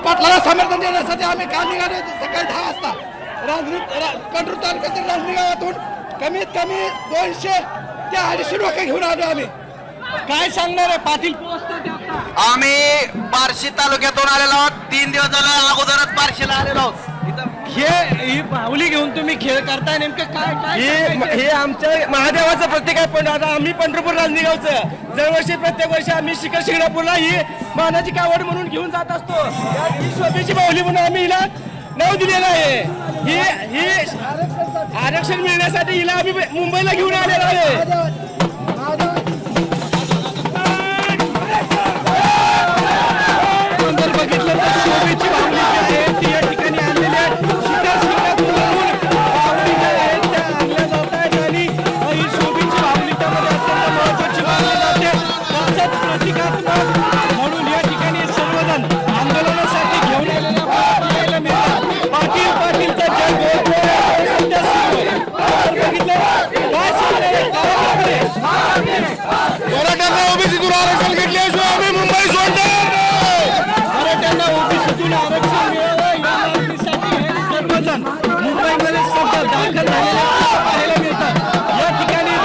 पाटलाला समर्थन देण्यासाठी आम्ही काल निघालो सकाळी 10 वाजता कंट्रोल तालुक्यातील राजनी गावातून कमीत कमी 200 ते 250 लोक घेऊन आलो आम्ही. काय सांगणार आहे पाटील? आम्ही बार्शी तालुक्यातून आलेलो आहोत. 3 दिवस झालं अगोदरच बार्शीला आलेलो आहोत. ही बाहुली घेऊन तुम्ही खेळ करताय नेमकं काय? हे आमच्या महादेवाचं प्रतीक आहे. पण आता आम्ही पंढरपूर राजनीगावचं दरवर्षी प्रत्येक वर्षी आम्ही शिंगणापूरला ही मानाची कावड म्हणून घेऊन जात असतो. ही स्वतःची बाहुली म्हणून आम्ही हिला नाव दिलेलं आहे. ही आरक्षण मिळण्यासाठी हिला आम्ही मुंबईला घेऊन आलेलो आहे. बघितलं तर शोभेची बाहुली आहे ती या ठिकाणी आणलेली आहे. म्हणून या ठिकाणी सर्वजण आंदोलनासाठी घेऊन आलेल्या पाहायला मिळतात. पाटीलचा मराठ्यांना ओबीसीतून आरक्षण घेतल्याशिवाय आम्ही मुंबई सोडणार. मराठ्यांना ओबीसीतून आरक्षण मिळावं या मागणीसाठी सर्वजण मुंबईमध्ये सध्या दाखल झालेले पाहायला मिळतात. या ठिकाणी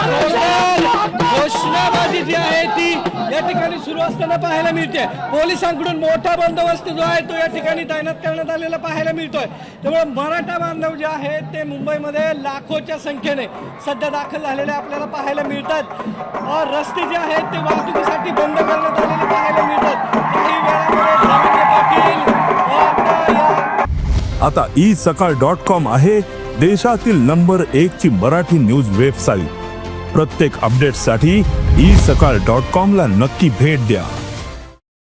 घोषणाबाजी जी आहे ती या ठिकाणी सुरू असताना पाहायला मिळते. पोलिसांकडून मोठा बंदोबस्त जो आहे तो या ठिकाणी तैनात करण्यात आलेला पाहायला मिळतोय. त्यामुळे मराठा बांधव जे आहेत ते मुंबईमध्ये लाखोच्या संख्येने सध्या दाखल झालेले आपल्याला पाहायला मिळतात. रस्ते जे आहेत ते वाहतुकीसाठी बंद करण्यात आलेले पाहायला मिळतात. काही वेळामध्ये आता isakal.com आहे देशातील नंबर 1 ची मराठी न्यूज वेबसाईट. प्रत्येक अपडेटसाठी isakal.com ला नक्की भेट द्या.